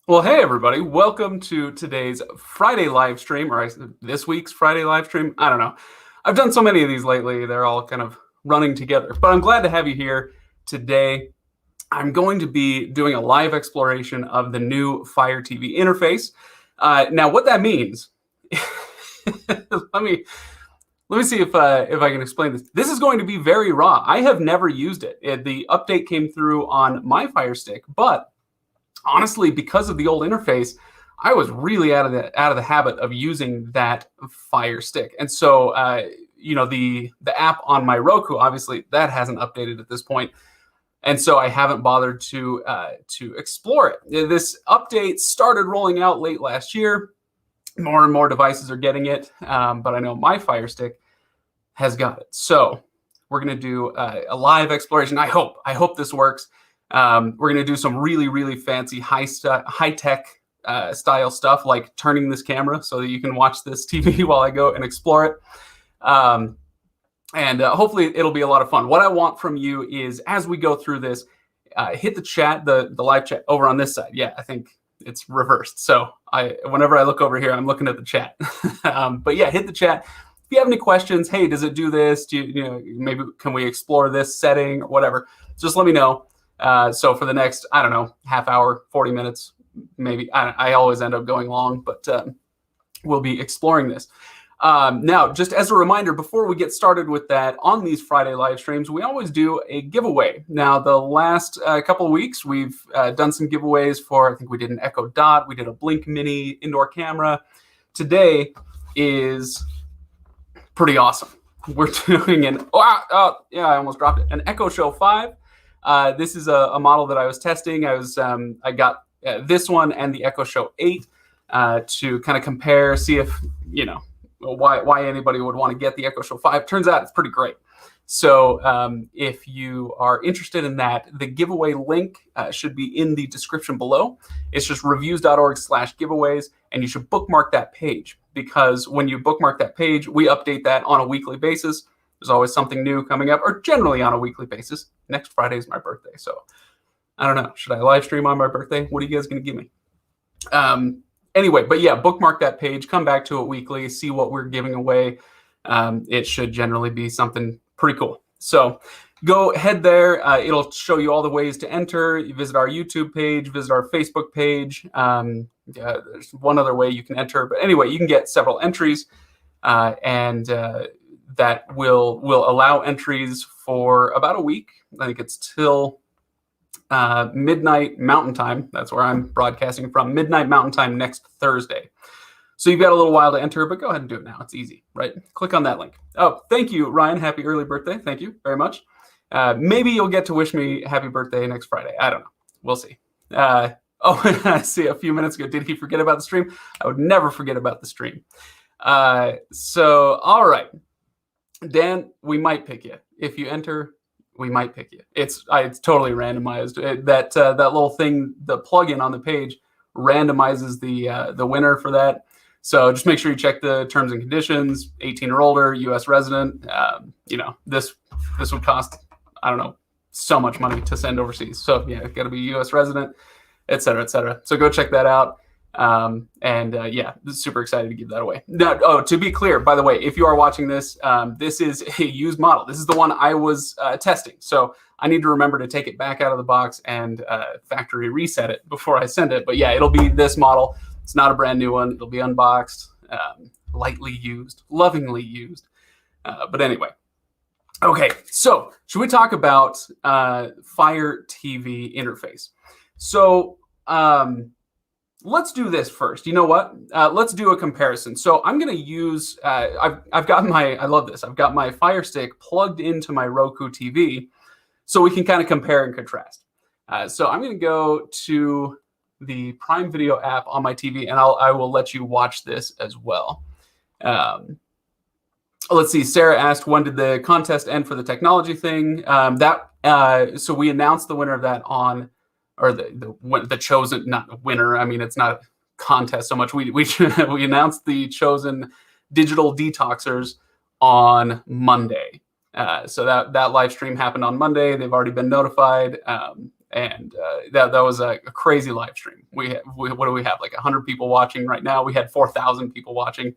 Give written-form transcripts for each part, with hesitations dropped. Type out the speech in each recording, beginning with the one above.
Well, hey everybody, welcome to today's Friday live stream, or this week's Friday live stream. I don't know. I've done so many of these lately, they're all kind of running together, but I'm glad to have you here today. I'm going to be doing a live exploration of the new Fire TV interface. Now, what that means, let me see if I can explain this. This is going to be very raw. I have never used it. The update came through on my Fire Stick, but honestly, because of the old interface, I was really out of the habit of using that Fire Stick, and so the app on my Roku, obviously, that hasn't updated at this point, and so I haven't bothered to explore it. This update started rolling out late last year. More and more devices are getting it, but I know my Fire Stick has got it. So we're going to do a live exploration. I hope this works. We're going to do some really, really fancy high-tech style stuff, like turning this camera so that you can watch this TV while I go and explore it. And hopefully it'll be a lot of fun. What I want from you is, as we go through this, hit the chat, the live chat over on this side. Yeah, I think it's reversed. So whenever I look over here, I'm looking at the chat. But yeah, hit the chat. If you have any questions, hey, does it do this? Maybe can we explore this setting or whatever? Just let me know. So for the next, I don't know, half hour, 40 minutes, maybe. I always end up going long, but we'll be exploring this. Now, just as a reminder, before we get started with that, on these Friday live streams, we always do a giveaway. Now, the last couple of weeks, we've done some giveaways for, I think we did an Echo Dot, we did a Blink Mini indoor camera. Today is pretty awesome. We're doing I almost dropped it, an Echo Show 5. This is a model that I was testing. I got this one and the Echo Show 8 to kind of compare, see if, why anybody would want to get the Echo Show 5. Turns out it's pretty great. So if you are interested in that, the giveaway link should be in the description below. It's just reviews.org/giveaways, and you should bookmark that page, because when you bookmark that page, we update that on a weekly basis. There's always something new coming up, or generally on a weekly basis. Next Friday is my birthday, so I don't know. Should I live stream on my birthday? What are you guys going to give me? Anyway, but yeah, bookmark that page. Come back to it weekly. See what we're giving away. It should generally be something pretty cool. So go head there. It'll show you all the ways to enter. You visit our YouTube page, visit our Facebook page. There's one other way you can enter. But anyway, you can get several entries, and that will allow entries for about a week. I think it's till midnight Mountain Time. That's where I'm broadcasting from. Midnight Mountain Time next Thursday. So you've got a little while to enter, but go ahead and do it now. It's easy, right? Click on that link. Oh, thank you, Ryan. Happy early birthday. Thank you very much. Maybe you'll get to wish me happy birthday next Friday. I don't know. We'll see. I see a few minutes ago, did he forget about the stream? I would never forget about the stream. So, all right. Dan, we might pick you. If you enter, we might pick you. It's totally randomized. That little thing, the plugin on the page, randomizes the winner for that. So just make sure you check the terms and conditions. 18 or older, U.S. resident. This would cost, I don't know, so much money to send overseas. So yeah, got to be U.S. resident, et cetera, et cetera. So go check that out. Super excited to give that away. Now, to be clear, by the way, if you are watching this, this is a used model. This is the one I was testing. So I need to remember to take it back out of the box and factory reset it before I send it. But yeah, it'll be this model. It's not a brand new one. It'll be unboxed, lightly used, lovingly used. But anyway. Okay, so should we talk about Fire TV interface? So let's do this first. You know what? Let's do a comparison. So I'm going to use, I've got I love this. I've got my Fire Stick plugged into my Roku TV, so we can kind of compare and contrast. So I'm going to go to the Prime Video app on my TV, and I will let you watch this as well. Let's see. Sarah asked, when did the contest end for the technology thing? So we announced the winner of that on, or the chosen, not winner. I mean, it's not a contest so much. We announced the chosen digital detoxers on Monday. So that live stream happened on Monday. They've already been notified. And that was a crazy live stream. We what do we have, like 100 people watching right now? We had 4,000 people watching,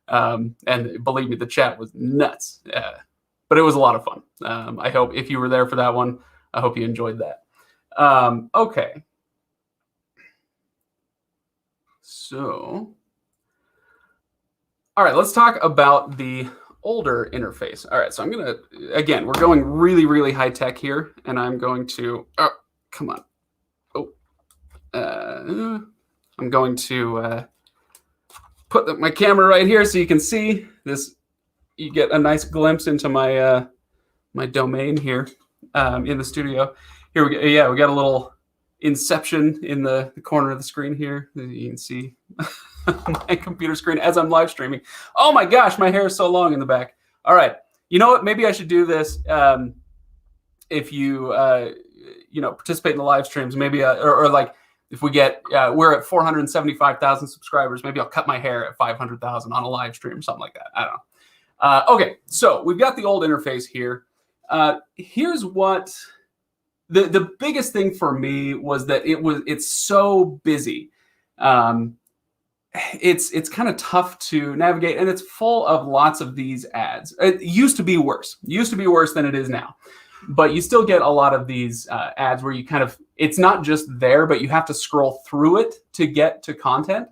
and believe me, the chat was nuts. But it was a lot of fun. I hope if you were there for that one, I hope you enjoyed that. Okay. So, all right, let's talk about the older interface. All right, so I'm gonna, again, we're going really, really high tech here, and I'm going to, oh, come on. Oh, I'm going to put my camera right here so you can see this. You get a nice glimpse into my my domain here in the studio. Here we go. Yeah, we got a little inception in the corner of the screen here. You can see my computer screen as I'm live streaming. Oh my gosh, my hair is so long in the back. All right, you know what? Maybe I should do this. If you participate in the live streams, maybe or like if we get we're at 475,000 subscribers, maybe I'll cut my hair at 500,000 on a live stream, something like that. I don't know. Okay, so we've got the old interface here. Here's what the biggest thing for me was that it's so busy. It's kind of tough to navigate, and it's full of lots of these ads. It used to be worse. Than it is now, but you still get a lot of these ads where you kind of, it's not just there, but you have to scroll through it to get to content.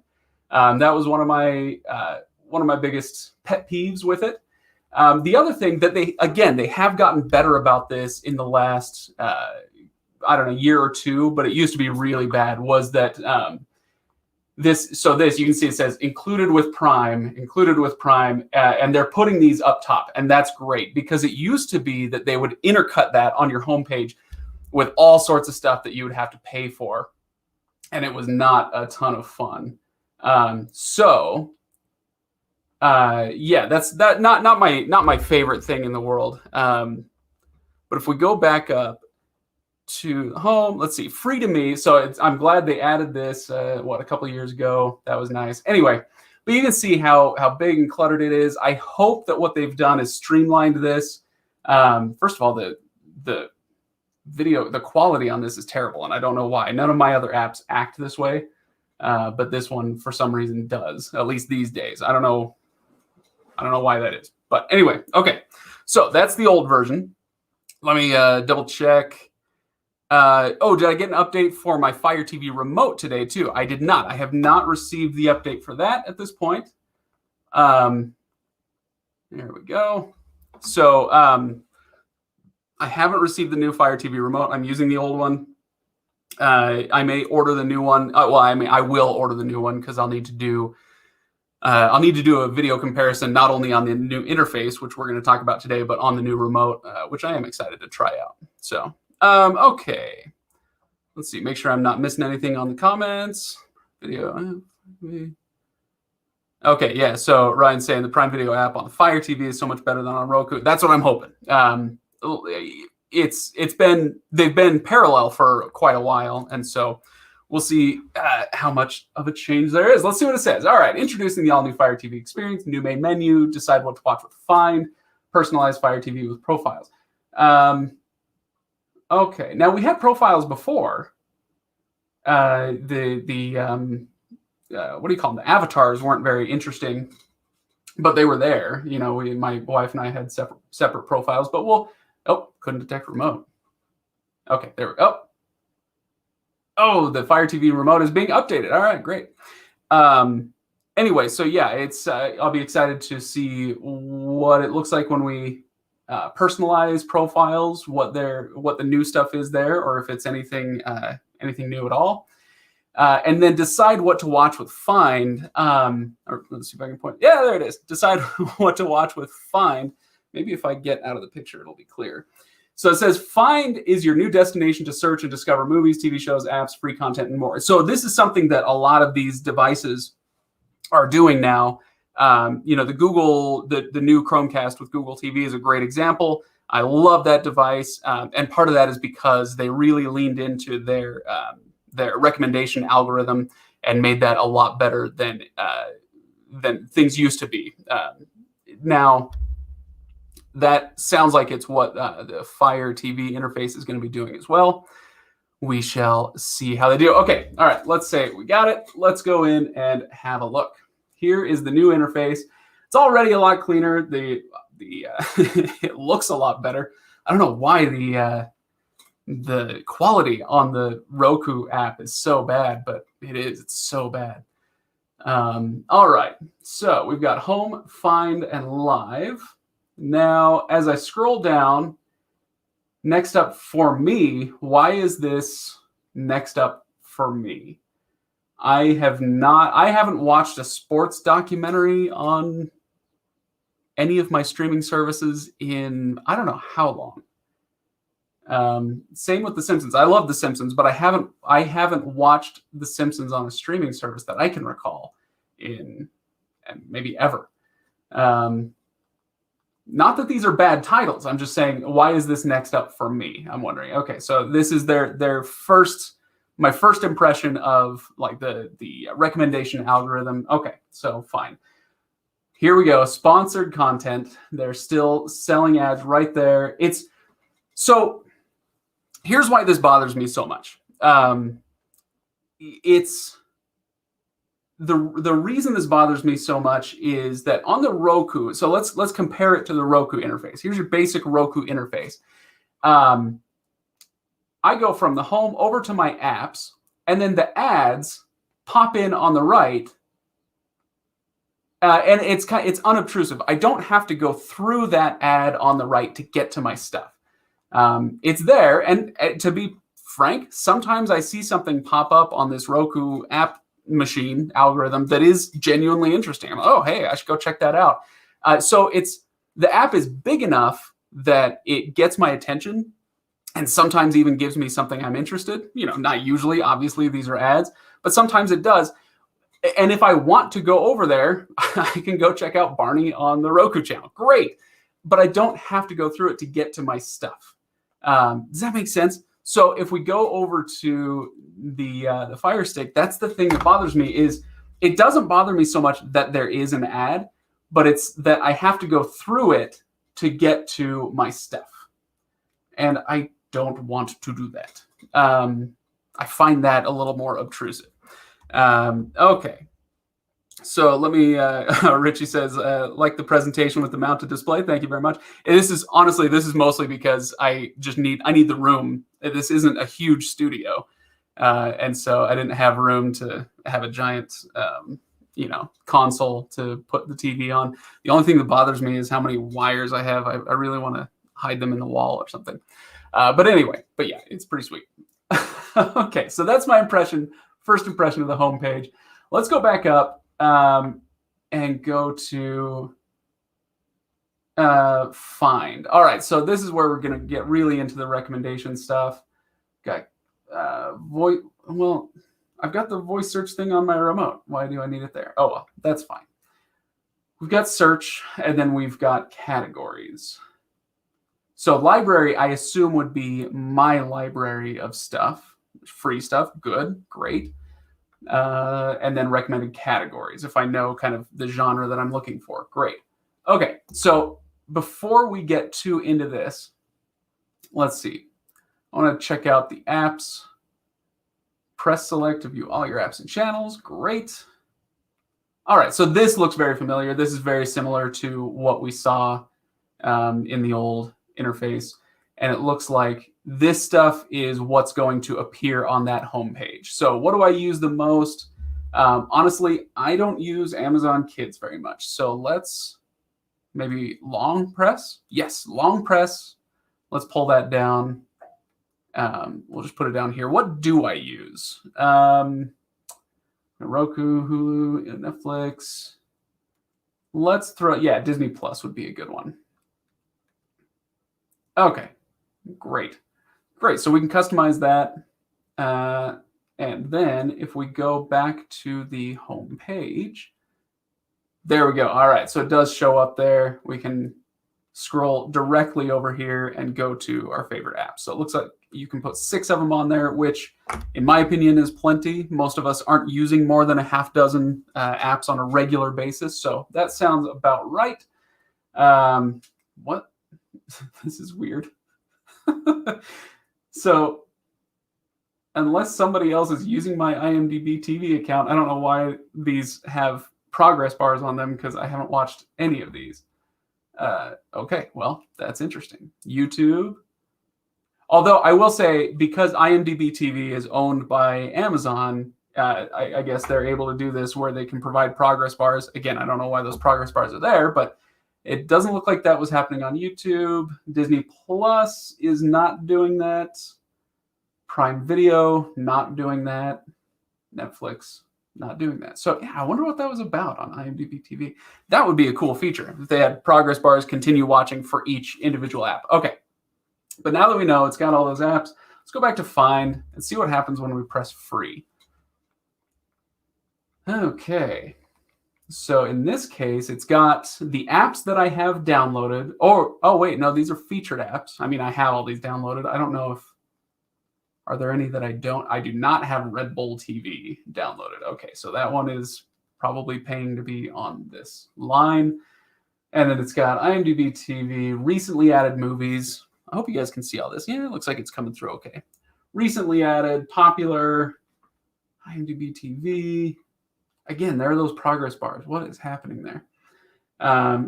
That was one of my biggest pet peeves with it. The other thing that they have gotten better about this in the last, year or two, but it used to be really bad, was that this you can see it says included with Prime, and they're putting these up top, and that's great, because it used to be that they would intercut that on your homepage with all sorts of stuff that you would have to pay for, and it was not a ton of fun. That's not my favorite thing in the world. But if we go back up to home, let's see, free to me. So I'm glad they added this, a couple of years ago. That was nice. Anyway, but you can see how big and cluttered it is. I hope that what they've done is streamlined this. First of all, the video, the quality on this is terrible, and I don't know why. None of my other apps act this way, but this one for some reason does, at least these days. I don't know why that is. But anyway, okay. So that's the old version. Let me double check. Did I get an update for my Fire TV remote today too? I did not. I have not received the update for that at this point. There we go. So I haven't received the new Fire TV remote. I'm using the old one. I may order the new one. I will order the new one, because I'll need to do a video comparison, not only on the new interface, which we're going to talk about today, but on the new remote, which I am excited to try out. So, okay. Let's see, make sure I'm not missing anything on the comments. Video. Okay, yeah, so Ryan's saying the Prime Video app on the Fire TV is so much better than on Roku. That's what I'm hoping. They've been parallel for quite a while, and so we'll see how much of a change there is. Let's see what it says. All right, introducing the all-new Fire TV experience, new main menu, decide what to watch with Find, personalized Fire TV with profiles. Okay, now we had profiles before. What do you call them? The avatars weren't very interesting, but they were there. You know, my wife and I had separate profiles, but couldn't detect remote. Okay, there we go. Oh, the Fire TV remote is being updated. All right, great. Anyway, so yeah, it's I'll be excited to see what it looks like when we personalize profiles, what the new stuff is there, or if it's anything new at all. And then decide what to watch with Find. Or let's see if I can point. Yeah, there it is. Decide what to watch with Find. Maybe if I get out of the picture, it'll be clear. So it says, Find is your new destination to search and discover movies, TV shows, apps, free content, and more. So this is something that a lot of these devices are doing now. The Google, the new Chromecast with Google TV is a great example. I love that device. And part of that is because they really leaned into their recommendation algorithm and made that a lot better than things used to be. Now, that sounds like it's what the Fire TV interface is going to be doing as well. we shall see how they do. Okay, all right, let's say we got it. Let's go in and have a look. Here is the new interface. It's already a lot cleaner. The it looks a lot better. I don't know why the quality on the Roku app is so bad, but it is. It's so bad. All right, so we've got home, find, and live. Now, as I scroll down, next up for me, why is this next up for me? I haven't watched a sports documentary on any of my streaming services in, I don't know how long. Same with The Simpsons. I love The Simpsons, but I haven't watched The Simpsons on a streaming service that I can recall in maybe ever. Not that these are bad titles. I'm just saying, why is this next up for me? I'm wondering. Okay, so this is my first impression of like the recommendation algorithm. Okay, so fine. Here we go. Sponsored content. They're still selling ads right there. So here's why this bothers me so much. It's the reason this bothers me so much is that on the Roku. So let's compare it to the Roku interface. Here's your basic Roku interface. I go from the home over to my apps, and then the ads pop in on the right. And it's unobtrusive. I don't have to go through that ad on the right to get to my stuff. It's there, and to be frank, sometimes I see something pop up on this Roku app machine algorithm that is genuinely interesting. I'm like, oh, hey, I should go check that out. So the app is big enough that it gets my attention, and sometimes even gives me something I'm interested. Not usually. Obviously, these are ads, but sometimes it does. And if I want to go over there, I can go check out Barney on the Roku channel. Great. But I don't have to go through it to get to my stuff. Does that make sense? So if we go over to the Fire Stick, that's the thing that bothers me. Is it doesn't bother me so much that there is an ad, but it's that I have to go through it to get to my stuff. And I don't want to do that. I find that a little more obtrusive. Okay. So let me, Richie says, like the presentation with the mounted display. Thank you very much. And this is mostly because I need the room. This isn't a huge studio. And so I didn't have room to have a giant, console to put the TV on. The only thing that bothers me is how many wires I have. I really want to hide them in the wall or something. But yeah, it's pretty sweet. Okay. So that's my first impression of the homepage. Let's go back up and go to find. All right, so this is where we're going to get really into the recommendation stuff. Got voice. Well, I've got the voice search thing on my remote. Why do I need it there? Oh, well, that's fine. We've got search, and then we've got categories. So library, I assume, would be my library of stuff. Free stuff, good, great. And then recommended categories, if I know kind of the genre that I'm looking for. Great. Okay, so before we get too into this, let's see. I want to check out the apps. Press select to view all your apps and channels. Great. All right, so this looks very familiar. This is very similar to what we saw in the old interface. And it looks like this stuff is what's going to appear on that homepage. So what do I use the most? Honestly, I don't use Amazon Kids very much. So let's maybe long press. Yes, long press. Let's pull that down. We'll just put it down here. What do I use? Roku, Hulu, Netflix. Let's Disney Plus would be a good one. Okay. Great. So we can customize that. And then if we go back to the home page, there we go. All right. So it does show up there. We can scroll directly over here and go to our favorite apps. So it looks like you can put 6 of them on there, which in my opinion is plenty. Most of us aren't using more than a half dozen apps on a regular basis. So that sounds about right. What? This is weird. So unless somebody else is using my IMDb TV account, I don't know why these have progress bars on them because I haven't watched any of these. Okay, well, that's interesting. YouTube. Although I will say, because IMDb TV is owned by Amazon, I guess they're able to do this where they can provide progress bars. Again, I don't know why those progress bars are there, but it doesn't look like that was happening on YouTube. Disney Plus is not doing that. Prime Video, not doing that. Netflix, not doing that. So yeah, I wonder what that was about on IMDb TV. That would be a cool feature if they had progress bars, continue watching for each individual app. Okay. But now that we know it's got all those apps, let's go back to find and see what happens when we press free. Okay. So in this case, it's got the apps that I have downloaded. Oh wait, no, these are featured apps. I mean, I have all these downloaded. I don't know if, are there any that I don't? I do not have Red Bull TV downloaded. Okay, so that one is probably paying to be on this line. And then it's got IMDb TV, recently added movies. I hope you guys can see all this. Yeah, it looks like it's coming through okay. Recently added, popular, IMDb TV. Again, there are those progress bars. What is happening there?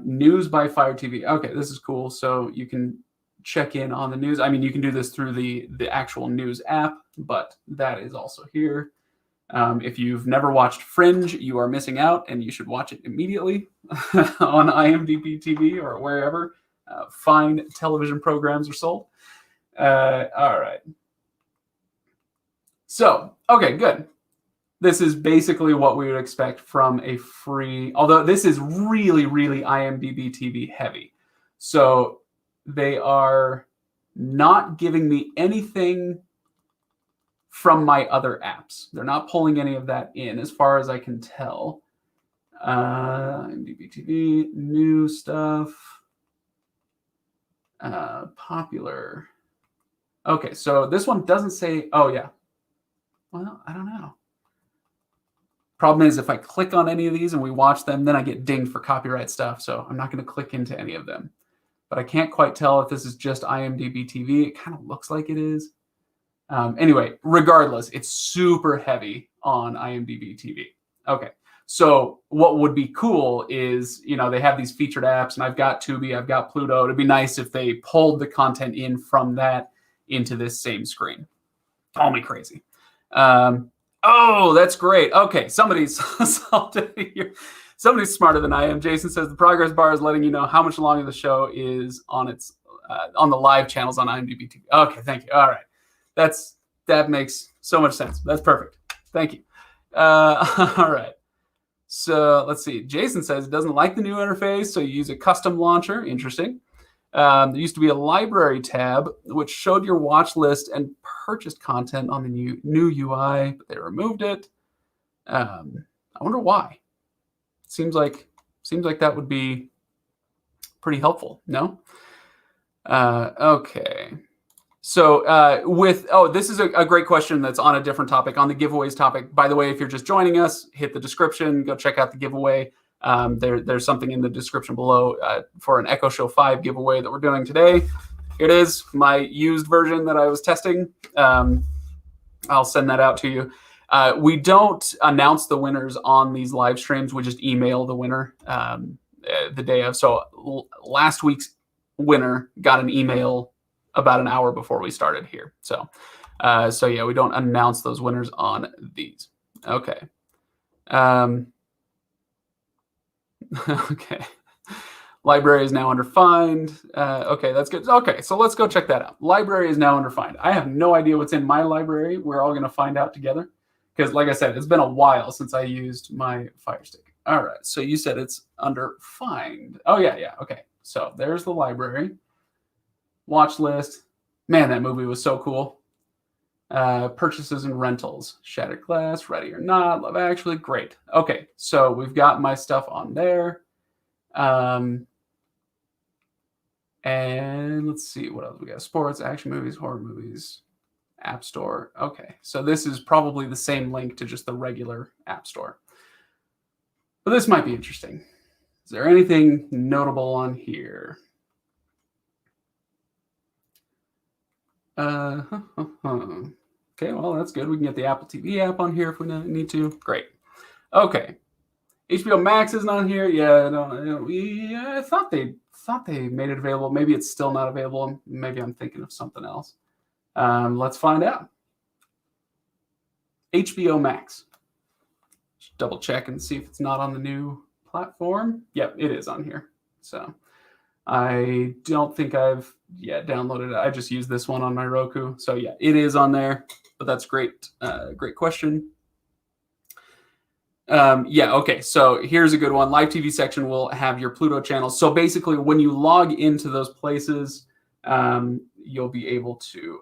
News by Fire TV. Okay, this is cool. So you can check in on the news. I mean, you can do this through the actual news app, but that is also here. If you've never watched Fringe, you are missing out, and you should watch it immediately on IMDb TV or wherever fine television programs are sold. All right. So, okay, good. This is basically what we would expect from a free, although this is really, really IMDb TV heavy. So they are not giving me anything from my other apps. They're not pulling any of that in as far as I can tell. IMDb TV, new stuff, popular. Okay, so this one doesn't say, oh yeah. Well, I don't know. Problem is, if I click on any of these and we watch them, then I get dinged for copyright stuff. So I'm not going to click into any of them. But I can't quite tell if this is just IMDb TV. It kind of looks like it is. Anyway, regardless, it's super heavy on IMDb TV. Okay, so what would be cool is, you know, they have these featured apps, and I've got Tubi, I've got Pluto. It'd be nice if they pulled the content in from that into this same screen. Call me crazy. Oh, that's great. Okay, somebody's solved it here. Somebody's smarter than I am. Jason says the progress bar is letting you know how much longer the show is on its on the live channels on IMDb TV. Okay, thank you. All right, that makes so much sense. That's perfect. Thank you. All right. So let's see. Jason says it doesn't like the new interface, so you use a custom launcher. Interesting. There used to be a library tab which showed your watch list and purchased content on the new UI, but they removed it. I wonder why. Seems like that would be pretty helpful. No? Okay. So this is a great question that's on a different topic, on the giveaways topic. By the way, if you're just joining us, hit the description, go check out the giveaway. There's something in the description below for an Echo Show 5 giveaway that we're doing today. Here it is, my used version that I was testing. I'll send that out to you. We don't announce the winners on these live streams. We just email the winner the day of. So last week's winner got an email about an hour before we started here. So yeah, we don't announce those winners on these. Okay. Okay. Library is now under find. Okay, that's good. Okay, so let's go check that out. Library is now under find. I have no idea what's in my library. We're all going to find out together. Because like I said, it's been a while since I used my Fire Stick. All right, so you said it's under find. Oh, yeah. Okay, so there's the library. Watch list. Man, that movie was so cool. Purchases and rentals. Shattered Glass, Ready or Not, Love Actually. Great. Okay, so we've got my stuff on there. And let's see what else we got. Sports, action movies, horror movies, App Store. Okay, so this is probably the same link to just the regular App Store. But this might be interesting. Is there anything notable on here? Okay, well, that's good. We can get the Apple TV app on here if we need to. Great. Okay. HBO Max is not here. Yeah, I thought they made it available. Maybe it's still not available. Maybe I'm thinking of something else. Let's find out. HBO Max. Just double check and see if it's not on the new platform. Yep, it is on here. So I don't think I've downloaded it. I just used this one on my Roku. So yeah, it is on there. But that's great. Great question. Okay. So here's a good one. Live TV section will have your Pluto channels. So basically, when you log into those places, you'll be able to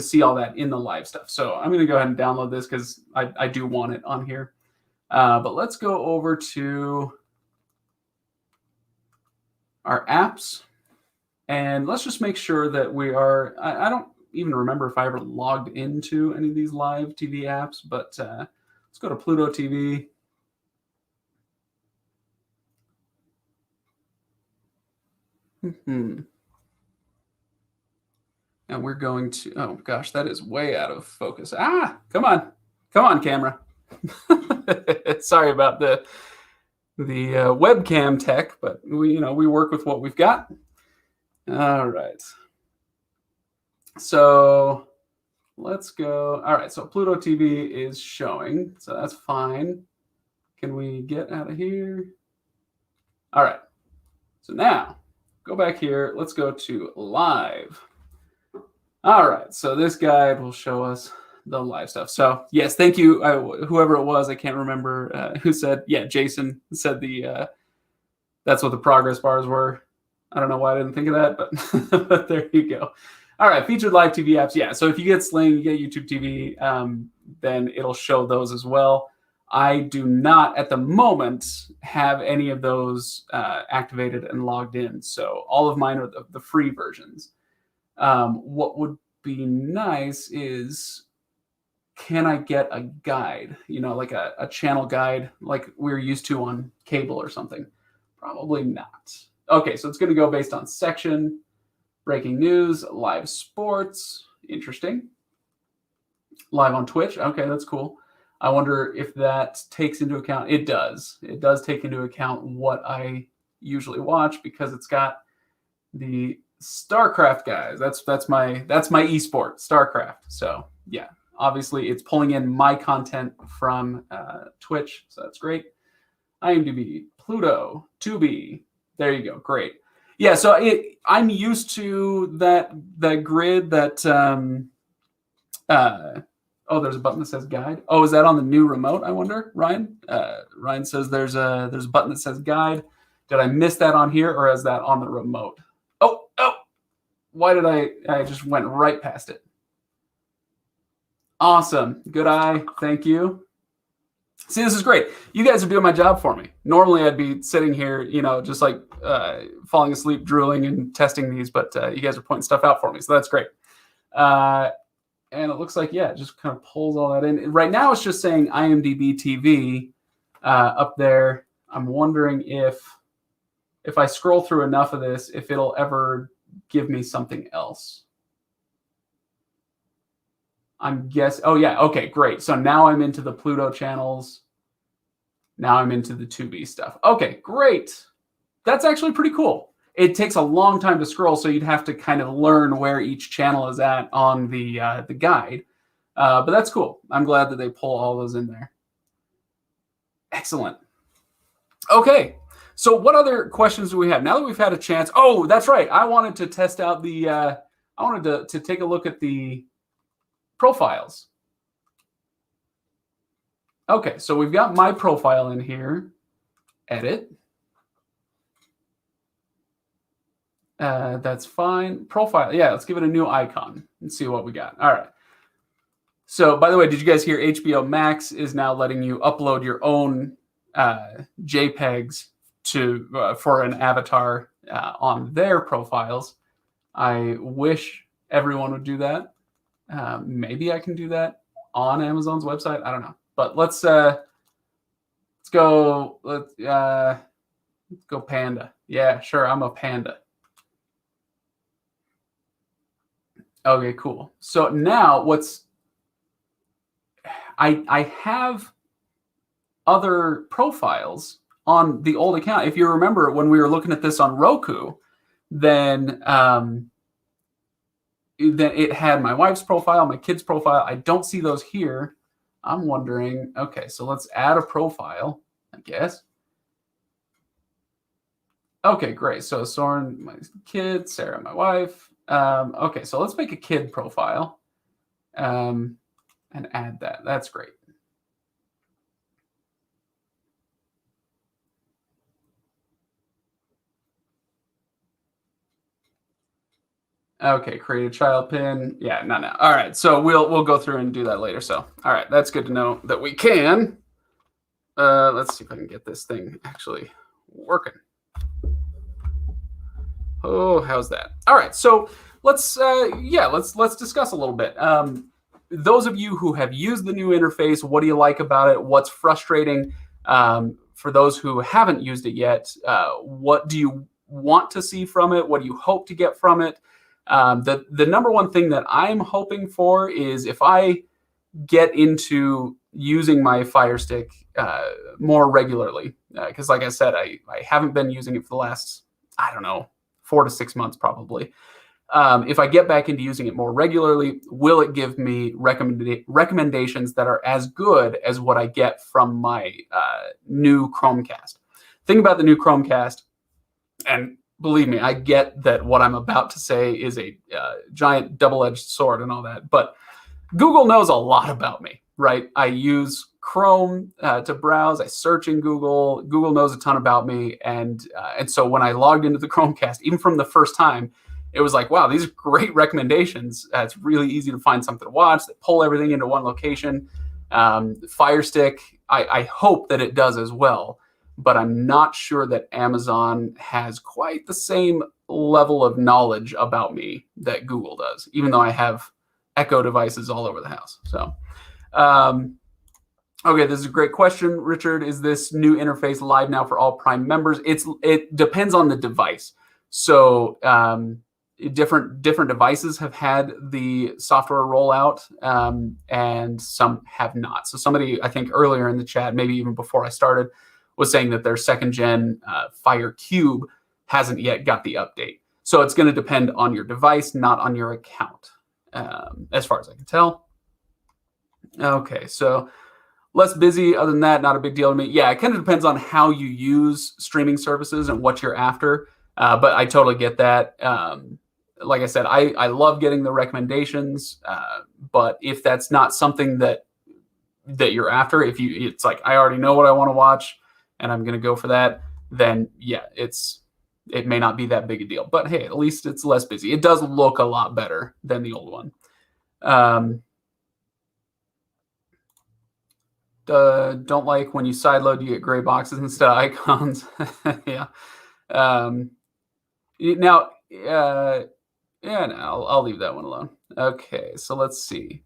see all that in the live stuff. So I'm going to go ahead and download this because I do want it on here. But let's go over to our apps, and let's just make sure that we are. I don't even remember if I ever logged into any of these live TV apps, but let's go to Pluto TV. And we're going to, oh gosh, that is way out of focus. Come on, camera. Sorry about the webcam tech, but we work with what we've got. All right. So let's go. All right. So Pluto TV is showing, so that's fine. Can we get out of here? All right. So now go back here. Let's go to live. All right. So this guide will show us the live stuff. So yes, thank you. Whoever it was, I can't remember who said, Jason said that's what the progress bars were. I don't know why I didn't think of that, but there you go. All right, featured live TV apps. Yeah, so if you get Sling, you get YouTube TV, then it'll show those as well. I do not, at the moment, have any of those activated and logged in. So all of mine are the free versions. What would be nice is, can I get a guide, like a channel guide like we're used to on cable or something? Probably not. Okay, so it's going to go based on section, breaking news, live sports, interesting. Live on Twitch, okay, that's cool. I wonder if that takes into account, it does. It does take into account what I usually watch because it's got the StarCraft guys. That's my esport, StarCraft. So yeah, obviously it's pulling in my content from Twitch, so that's great. IMDb, Pluto, Tubi. There you go. Great. Yeah, so I'm used to that grid that there's a button that says guide. Oh, is that on the new remote, I wonder, Ryan? Ryan says there's a button that says guide. Did I miss that on here, or is that on the remote? Oh, why did I just went right past it. Awesome. Good eye. Thank you. See, this is great. You guys are doing my job for me. Normally, I'd be sitting here, just like falling asleep, drooling, and testing these, but you guys are pointing stuff out for me, so that's great. And it looks like, it just kind of pulls all that in. Right now, it's just saying IMDb TV up there. I'm wondering if I scroll through enough of this, if it'll ever give me something else. I'm guessing. Oh, yeah. Okay, great. So now I'm into the Pluto channels. Now I'm into the Tubi stuff. Okay, great. That's actually pretty cool. It takes a long time to scroll, so you'd have to kind of learn where each channel is at on the guide. But that's cool. I'm glad that they pull all those in there. Excellent. Okay. So what other questions do we have? Now that we've had a chance. Oh, that's right. I wanted to test out the I wanted to take a look at the profiles. Okay, so we've got my profile in here. Edit. That's fine. Profile. Yeah, let's give it a new icon and see what we got. All right. So, by the way, did you guys hear HBO Max is now letting you upload your own JPEGs for an avatar on their profiles? I wish everyone would do that. Maybe I can do that on Amazon's website. I don't know, but let's go. Let's go panda. Yeah, sure. I'm a panda. Okay, cool. So now I have other profiles on the old account. If you remember when we were looking at this on Roku, then it had my wife's profile, my kid's profile. I don't see those here. I'm wondering, okay, so let's add a profile, I guess. Okay, great. So Soren, my kid, Sarah, my wife. Okay, so let's make a kid profile and add that. That's great. Okay, create a child pin. Yeah, no. All right, so we'll go through and do that later. So, all right, that's good to know that we can. Let's see if I can get this thing actually working. Oh, how's that? All right, so let's discuss a little bit. Those of you who have used the new interface, what do you like about it? What's frustrating? For those who haven't used it yet, what do you want to see from it? What do you hope to get from it? The number one thing that I'm hoping for is if I get into using my Fire Stick more regularly, because like I said, I haven't been using it for the last, I don't know, 4 to 6 months probably. If I get back into using it more regularly, will it give me recommendations that are as good as what I get from my new Chromecast? Thing about the new Chromecast, and believe me, I get that what I'm about to say is a giant double-edged sword and all that, but Google knows a lot about me, right? I use Chrome to browse. I search in Google. Google knows a ton about me, and so when I logged into the Chromecast, even from the first time, it was like, wow, these are great recommendations. It's really easy to find something to watch. They pull everything into one location. Fire Stick, I hope that it does as well, but I'm not sure that Amazon has quite the same level of knowledge about me that Google does, even though I have Echo devices all over the house. So, okay, this is a great question, Richard. Is this new interface live now for all Prime members? It depends on the device. So different devices have had the software rollout, and some have not. So somebody, I think earlier in the chat, maybe even before I started, was saying that their second gen Fire Cube hasn't yet got the update. So it's going to depend on your device, not on your account, as far as I can tell. Okay, so less busy. Other than that, not a big deal to me. Yeah, it kind of depends on how you use streaming services and what you're after. But I totally get that. Like I said, I love getting the recommendations. But if that's not something that you're after, it's like I already know what I want to watch and I'm going to go for that, then yeah, it may not be that big a deal. But hey, at least it's less busy. It does look a lot better than the old one. Don't like when you sideload, you get gray boxes instead of icons. Yeah. Now, yeah, no, I'll leave that one alone. Okay, so let's see.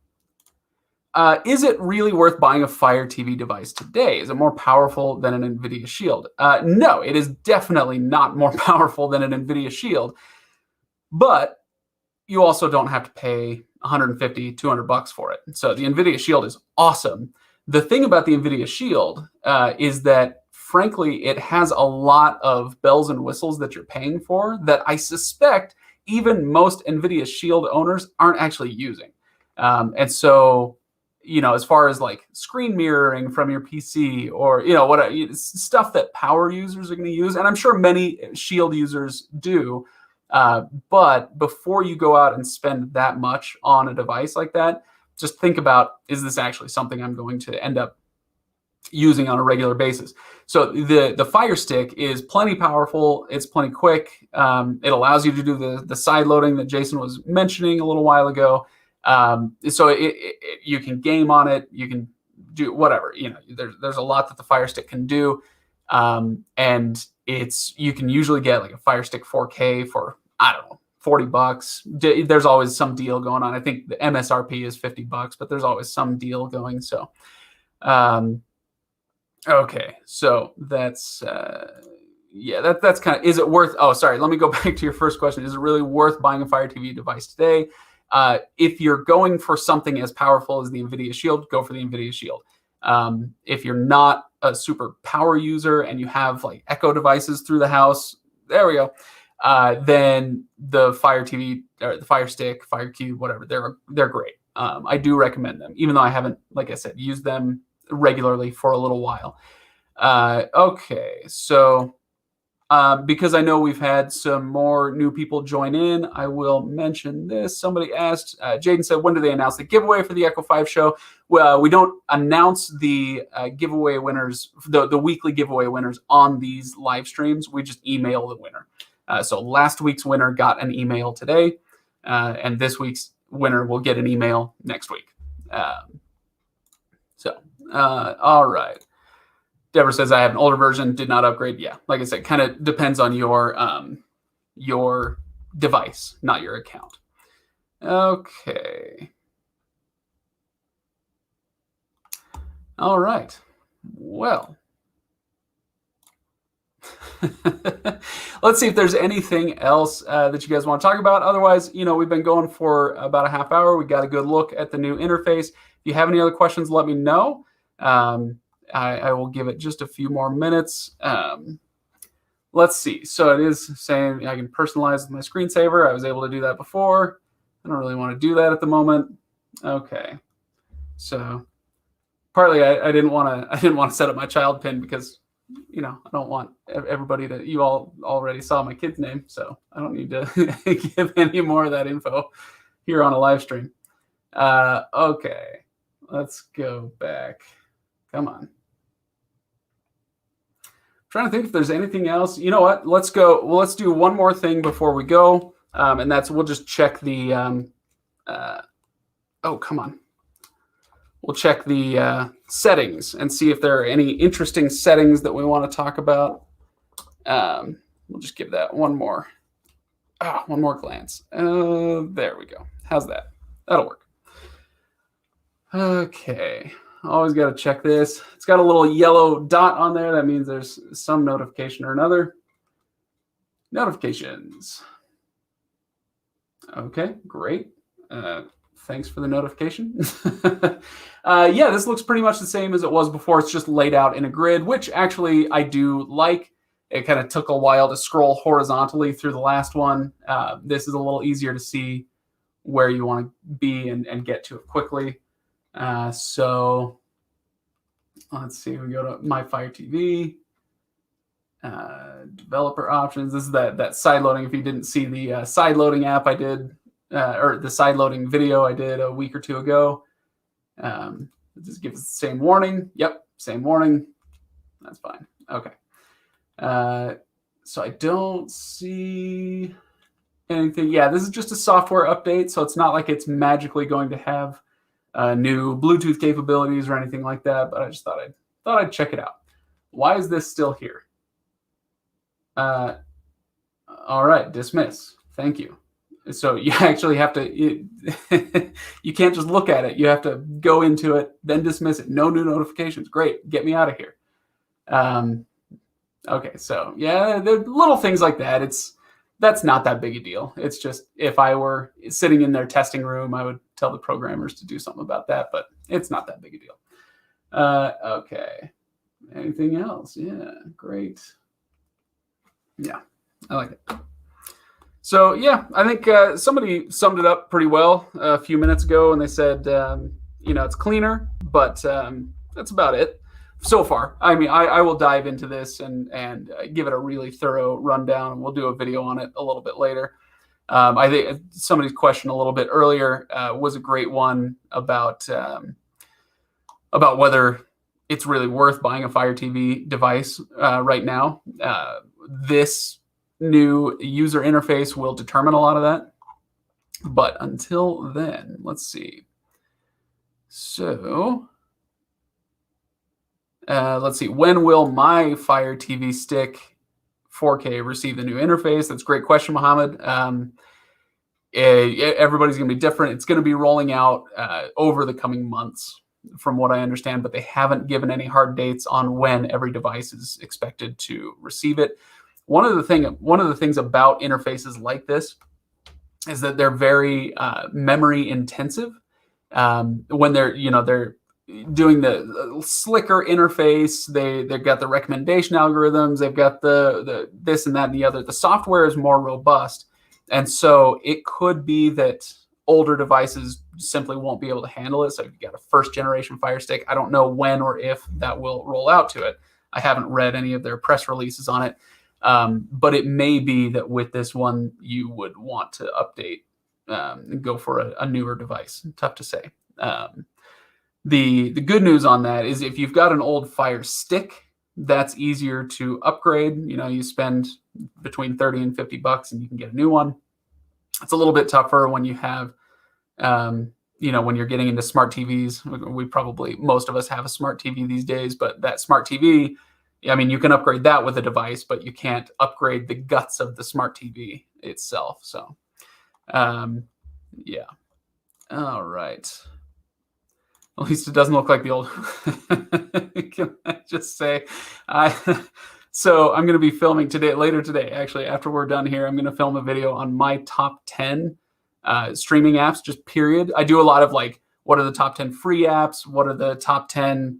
Is it really worth buying a Fire TV device today? Is it more powerful than an NVIDIA Shield? No, it is definitely not more powerful than an NVIDIA Shield, but you also don't have to pay 150, 200 bucks for it. So the NVIDIA Shield is awesome. The thing about the NVIDIA Shield is that, frankly, it has a lot of bells and whistles that you're paying for that I suspect even most NVIDIA Shield owners aren't actually using. And so, as far as like screen mirroring from your PC or, stuff that power users are going to use, and I'm sure many Shield users do, but before you go out and spend that much on a device like that, just think about, is this actually something I'm going to end up using on a regular basis? So the Fire Stick is plenty powerful. It's plenty quick. It allows you to do the side loading that Jason was mentioning a little while ago. So you can game on it. You can do whatever. There's a lot that the Fire Stick can do, and you can usually get like a Fire Stick 4K for, I don't know, 40 bucks. There's always some deal going on. I think the MSRP is 50 bucks, but there's always some deal going. So, okay. So that's kind of, is it worth, oh, sorry. Let me go back to your first question. Is it really worth buying a Fire TV device today? If you're going for something as powerful as the NVIDIA Shield, go for the NVIDIA Shield. If you're not a super power user and you have like Echo devices through the house, there we go. Then the Fire TV or the Fire Stick, Fire Cube, whatever, they're great. I do recommend them, even though I haven't, like I said, used them regularly for a little while. Okay, so because I know we've had some more new people join in, I will mention this. Somebody asked, Jaden said, when do they announce the giveaway for the Echo 5 show? Well, we don't announce the giveaway winners, the weekly giveaway winners on these live streams. We just email the winner. So last week's winner got an email today, and this week's winner will get an email next week. All right. Deborah says, I have an older version, did not upgrade. Yeah, like I said, kind of depends on your device, not your account. Okay. All right. Well, let's see if there's anything else that you guys want to talk about. Otherwise, we've been going for about a half hour. We got a good look at the new interface. If you have any other questions, let me know. I will give it just a few more minutes. Let's see. So it is saying I can personalize my screensaver. I was able to do that before. I don't really want to do that at the moment. Okay. So partly I didn't want to set up my child pin because I don't want everybody to. You all already saw my kid's name, so I don't need to give any more of that info here on a live stream. Okay. Let's go back. Come on. Trying to think if there's anything else. You know what? Let's go. Well, let's do one more thing before we go, and that's we'll just check the. Oh, come on. We'll check the settings and see if there are any interesting settings that we want to talk about. We'll just give that one more glance. There we go. How's that? That'll work. Okay. Always got to check this. It's got a little yellow dot on there. That means there's some notification or another. Notifications. Okay, great. Thanks for the notification. Yeah, this looks pretty much the same as it was before. It's just laid out in a grid, which actually I do like. It kind of took a while to scroll horizontally through the last one. This is a little easier to see where you want to be and get to it quickly. So let's see, we go to My Fire TV, developer options. This is that side loading. If you didn't see the side loading app I did, or the side loading video I did a week or two ago, it just gives the same warning. Yep, same warning. That's fine. Okay. So I don't see anything. Yeah, this is just a software update, so it's not like it's magically going to have new Bluetooth capabilities or anything like that, but I just thought I'd check it out. Why is this still here? All right, dismiss. Thank you. So you actually have to, you can't just look at it. You have to go into it, then dismiss it. No new notifications. Great. Get me out of here. Okay, so yeah, there are little things like that. That's not that big a deal. It's just if I were sitting in their testing room, I would tell the programmers to do something about that, but it's not that big a deal. Okay. Anything else? Yeah, great. Yeah, I like it. So yeah, I think somebody summed it up pretty well a few minutes ago, and they said, it's cleaner, but that's about it so far. I mean, I will dive into this and give it a really thorough rundown. We'll do a video on it a little bit later. I think somebody's question a little bit earlier was a great one about whether it's really worth buying a Fire TV device right now. This new user interface will determine a lot of that. But until then, let's see. So let's see. When will my Fire TV Stick 4K receive the new interface? That's a great question, Mohammed. Everybody's going to be different. It's going to be rolling out over the coming months, from what I understand, but they haven't given any hard dates on when every device is expected to receive it. One of the things about interfaces like this is that they're very memory intensive. When they're doing the slicker interface, they've got the recommendation algorithms, they've got the this and that and the other. The software is more robust, and so it could be that older devices simply won't be able to handle it. So if you've got a first generation Fire Stick, I don't know when or if that will roll out to it. I haven't read any of their press releases on it, but it may be that with this one you would want to update and go for a newer device. Tough to say. The good news on that is if you've got an old Fire Stick, that's easier to upgrade. You spend between 30 and 50 bucks and you can get a new one. It's a little bit tougher when you have, when you're getting into smart TVs. Most of us have a smart TV these days, but that smart TV, you can upgrade that with a device, but you can't upgrade the guts of the smart TV itself. So, yeah. All right. At least it doesn't look like the old. Can I just say, so I'm going to be filming later today, actually, after we're done here, I'm going to film a video on my top 10 streaming apps, just period. I do a lot of what are the top 10 free apps? What are the top 10,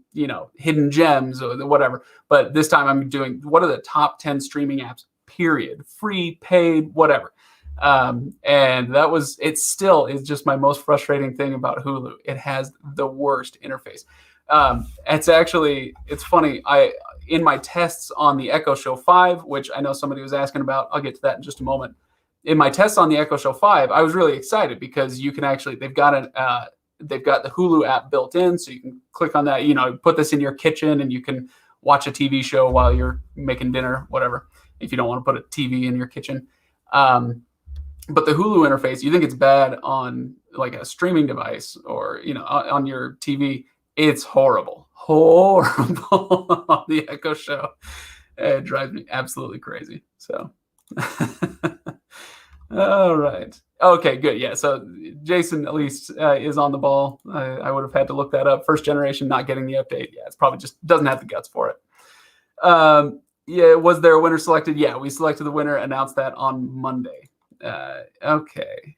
hidden gems or whatever. But this time I'm doing what are the top 10 streaming apps, period. Free, paid, whatever. And it still is just my most frustrating thing about Hulu. It has the worst interface. It's funny. In my tests on the Echo Show 5, which I know somebody was asking about, I'll get to that in just a moment. In my tests on the Echo Show 5, I was really excited because you can actually, they've got the Hulu app built in, so you can click on that, put this in your kitchen and you can watch a TV show while you're making dinner, whatever, if you don't want to put a TV in your kitchen. But the Hulu interface, you think it's bad on a streaming device or, on your TV. It's horrible on the Echo Show. It drives me absolutely crazy. So, all right. Okay, good. Yeah. So Jason at least is on the ball. I would have had to look that up. First generation, not getting the update. Yeah, it's probably just doesn't have the guts for it. Yeah. Was there a winner selected? Yeah, we selected the winner, announced that on Monday. Okay.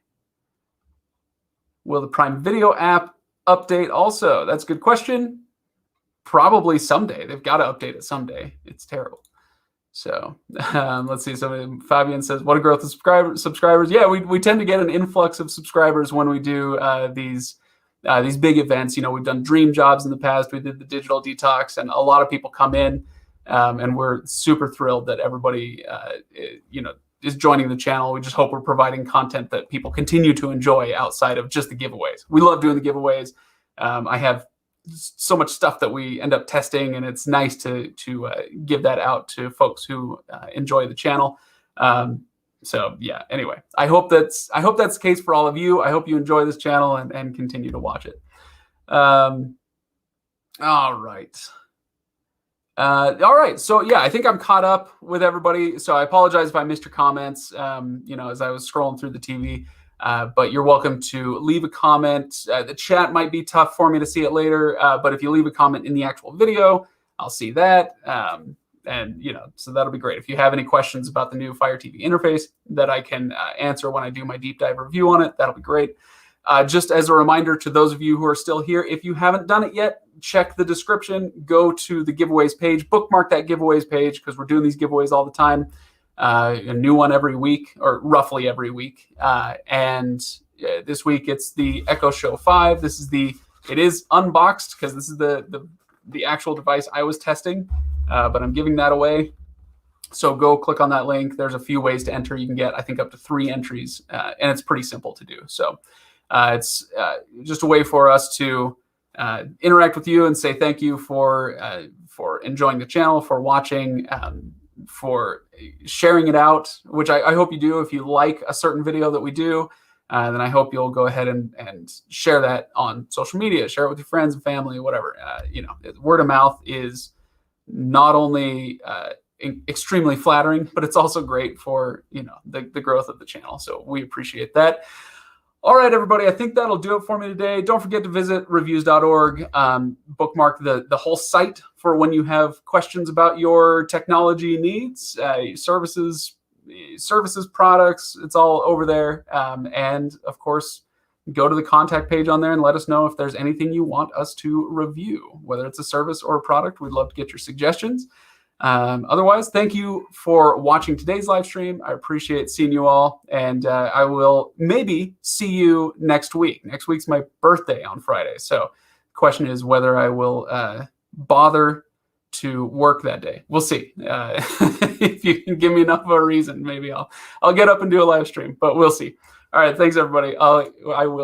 Will the Prime Video app update also? That's a good question. Probably someday. They've got to update it someday. It's terrible. So let's see. So Fabian says, what a growth of subscribers. Yeah, we tend to get an influx of subscribers when we do these big events. We've done dream jobs in the past. We did the digital detox, and a lot of people come in, and we're super thrilled that everybody, is joining the channel. We just hope we're providing content that people continue to enjoy outside of just the giveaways. We love doing the giveaways. I have so much stuff that we end up testing, and it's nice to give that out to folks who enjoy the channel. So yeah, anyway, I hope that's the case for all of you. I hope you enjoy this channel and continue to watch it. All right. All right. So yeah, I think I'm caught up with everybody. So I apologize if I missed your comments, as I was scrolling through the TV, but you're welcome to leave a comment. The chat might be tough for me to see it later. But if you leave a comment in the actual video, I'll see that. So that'll be great. If you have any questions about the new Fire TV interface that I can answer when I do my deep dive review on it, that'll be great. Just as a reminder to those of you who are still here, if you haven't done it yet, check the description, go to the giveaways page, bookmark that giveaways page because we're doing these giveaways all the time. A new one every week, or roughly every week. This week it's the Echo Show 5. It is unboxed because this is the actual device I was testing, but I'm giving that away. So go click on that link. There's a few ways to enter. You can get, I think, up to 3 entries, and it's pretty simple to do. So it's just a way for us to interact with you and say thank you for enjoying the channel, for watching, for sharing it out, which I hope you do. If you like a certain video that we do, then I hope you'll go ahead and share that on social media, share it with your friends and family, whatever. Word of mouth is not only extremely flattering, but it's also great for the growth of the channel. So we appreciate that. All right, everybody, I think that'll do it for me today. Don't forget to visit Reviews.org. Bookmark the whole site for when you have questions about your technology needs, services, services, products. It's all over there. And of course, go to the contact page on there and let us know if there's anything you want us to review, whether it's a service or a product. We'd love to get your suggestions. Otherwise, thank you for watching today's live stream. I appreciate seeing you all, and I will maybe see you next week. Next week's my birthday on Friday, so the question is whether I will bother to work that day. We'll see. If you can give me enough of a reason, maybe I'll get up and do a live stream, but we'll see. All right, thanks everybody. I will